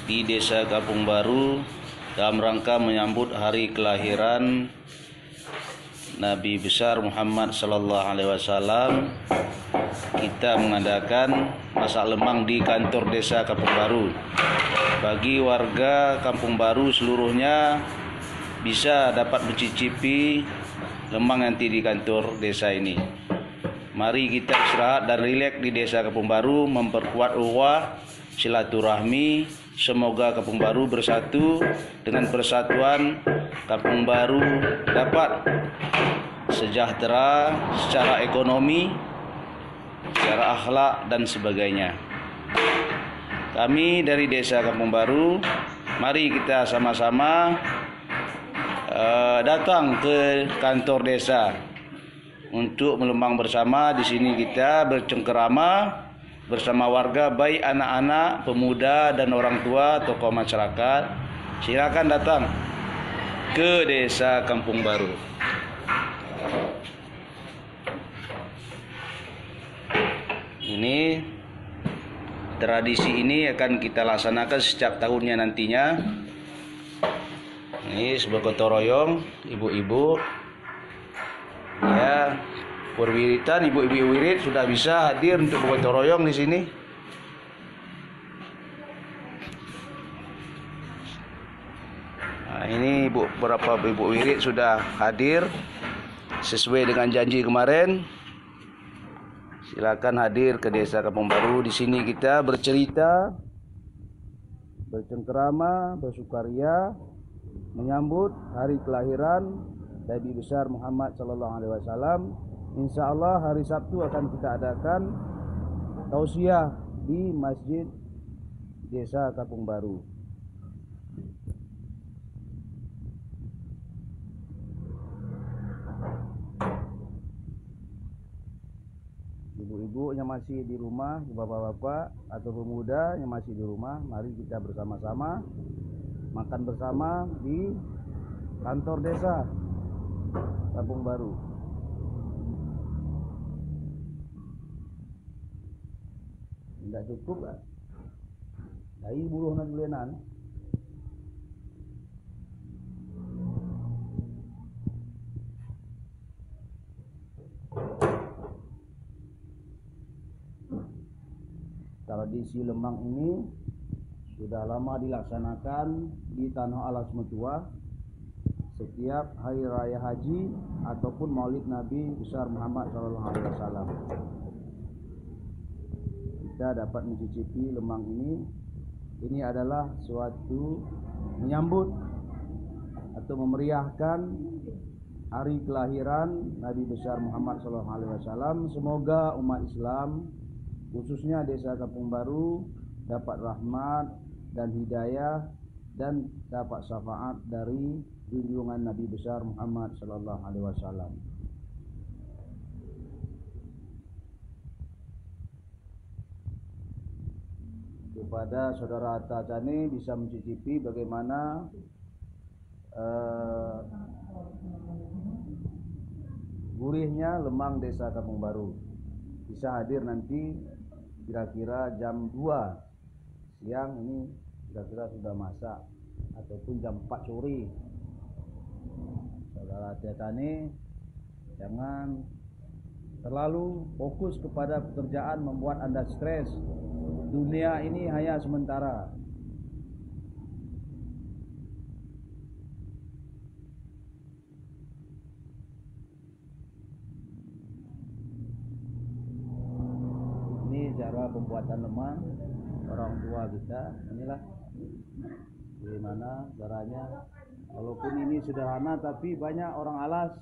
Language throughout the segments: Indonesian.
di Desa Kampung Baru dalam rangka menyambut hari kelahiran Nabi besar Muhammad sallallahu alaihi wasallam. Kita mengadakan masak lemang di kantor Desa Kampung Baru. Bagi warga Kampung Baru seluruhnya bisa dapat mencicipi lemang nanti di kantor desa ini. Mari kita istirahat dan rileks di Desa Kampung Baru, memperkuat ukhuwah silaturahmi. Semoga Kampung Baru bersatu. Dengan persatuan Kampung Baru dapat sejahtera secara ekonomi, secara akhlak dan sebagainya. Kami dari Desa Kampung Baru, mari kita sama-sama datang ke kantor desa untuk melembang bersama. Di sini kita bercengkerama bersama warga, baik anak-anak, pemuda dan orang tua, tokoh masyarakat. Silakan datang ke Desa Kampung Baru. Ini tradisi ini akan kita laksanakan setiap tahunnya nantinya. Ini sebuah gotong royong ibu-ibu. Ya, perwiritan ibu-ibu wirid sudah bisa hadir untuk gotong royong di sini. Nah, ini beberapa ibu wirid sudah hadir sesuai dengan janji kemarin. Silakan hadir ke Desa Kampung Baru. Di sini kita bercerita, bercengkerama, bersukaria menyambut hari kelahiran Nabi besar Muhammad sallallahu alaihi wasallam. Insyaallah hari Sabtu akan kita adakan tausiah di Masjid Desa Kampung Baru. Ibu-ibu yang masih di rumah, bapak-bapak atau pemuda yang masih di rumah, mari kita bersama-sama makan bersama di kantor desa Kampung Baru. Tidak cukup lah. Dari buluh nak dulenan. Tradisi lemang ini sudah lama dilaksanakan di Tanah Alas Metua setiap hari raya haji ataupun Maulid Nabi besar Muhammad sallallahu alaihi wasallam. Kita dapat mencicipi lemang ini. Ini adalah suatu menyambut atau memeriahkan hari kelahiran Nabi besar Muhammad sallallahu alaihi wasallam. Semoga umat Islam khususnya Desa Kampung Baru dapat rahmat dan hidayah dan dapat syafaat dari junjungan Nabi besar Muhammad sallallahu alaihi wasallam. Kepada saudara Atta Cani bisa mencicipi bagaimana gurihnya lemang Desa Kampung Baru. Bisa hadir nanti kira-kira jam 2 siang, ini kira-kira sudah masak, ataupun jam 4 sore. Saudara hati-hati, jangan terlalu fokus kepada pekerjaan membuat Anda stres. Dunia ini hanya sementara. Cara pembuatan lemang orang tua kita, inilah bagaimana caranya. Walaupun ini sederhana, tapi banyak orang alas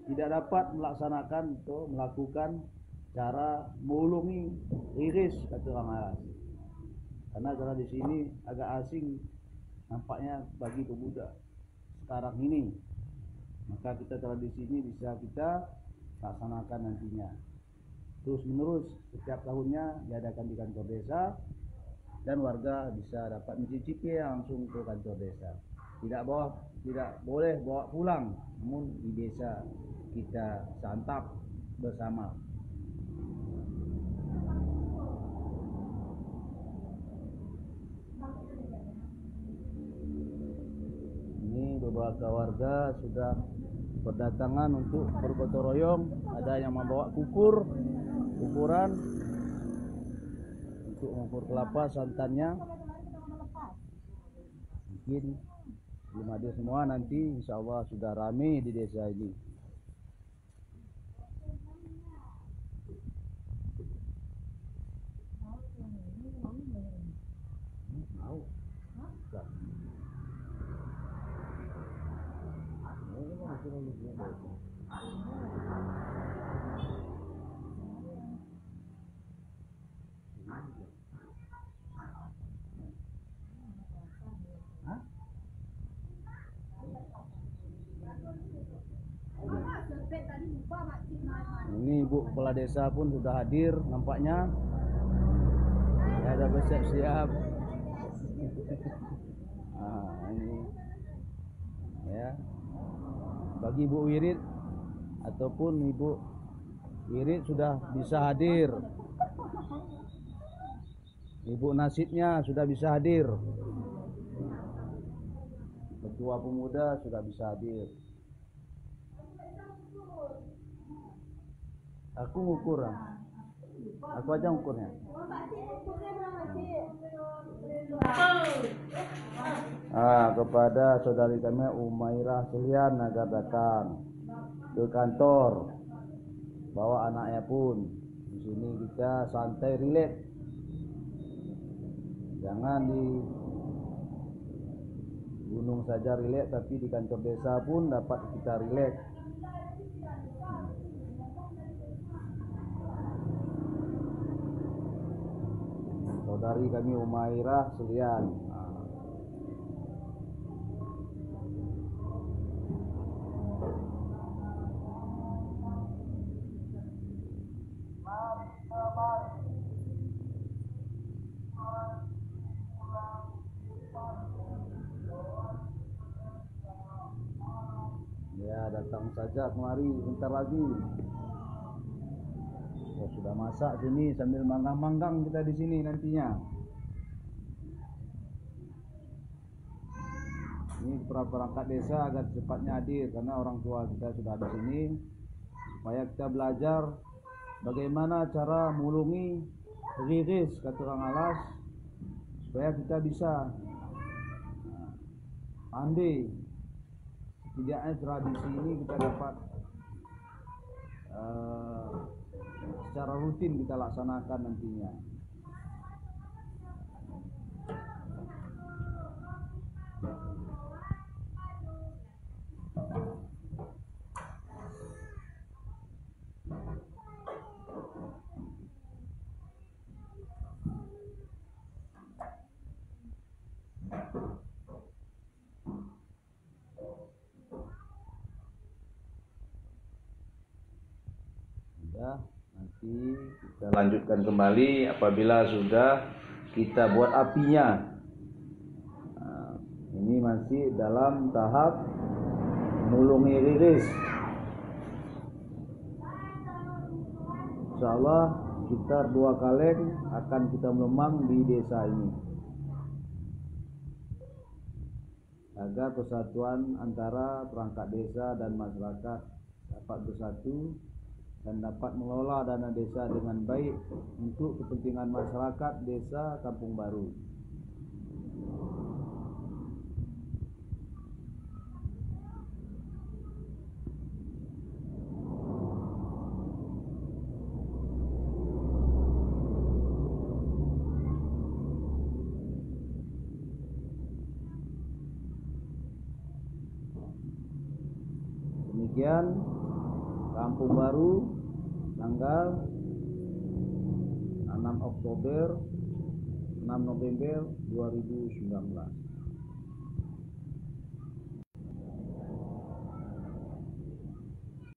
tidak dapat melaksanakan atau melakukan cara mengulungi iris, kata orang alas, karena cara di sini agak asing nampaknya bagi pemuda sekarang ini. Maka kita tradisi ini bisa kita laksanakan nantinya terus menerus, setiap tahunnya diadakan di kantor desa, dan warga bisa dapat mencicipi langsung ke kantor desa. Tidak boleh bawa pulang, namun di desa kita santap bersama. beberapa warga sudah berdatangan untuk bergotong royong. Ada yang membawa ukuran untuk mengukur kelapa santannya. Mungkin belum hadir semua, nanti insya Allah sudah ramai di desa ini. Ini Ibu Kepala Desa pun sudah hadir nampaknya. Ya, sudah bersiap-siap. Ini ya, bagi Ibu Wirid ataupun Ibu Wirid sudah bisa hadir. Ibu Nasidnya sudah bisa hadir. Ketua Pemuda sudah bisa hadir. Aku ngukur, aku aja ngukurnya. Kepada saudari kami Umairah Sulian agar datang ke kantor, bawa anaknya pun. Di sini kita santai, relax. Jangan di gunung saja relax, tapi di kantor desa pun dapat kita relax. Saudari kami Umairah Sulian. Ya, datang saja kemari bentar lagi. Sudah masak sini sambil manggang-manggang kita di sini nantinya. Ini perangkat desa agar cepatnya hadir karena orang tua kita sudah di sini, supaya kita belajar bagaimana cara mulungi riris kata orang alas, supaya kita bisa pandai. Setidaknya tradisi ini kita dapat secara rutin kita laksanakan nantinya. Nanti kita lanjutkan kembali apabila sudah kita buat apinya. Ini masih dalam tahap mulungi riris. Insyaallah sekitar 2 kaleng akan kita melemang di desa ini, agar persatuan antara perangkat desa dan masyarakat dapat bersatu dan dapat mengelola dana desa dengan baik untuk kepentingan masyarakat desa Kampung Baru. Demikian Kampung Baru tanggal 6 Oktober 6 November 2019.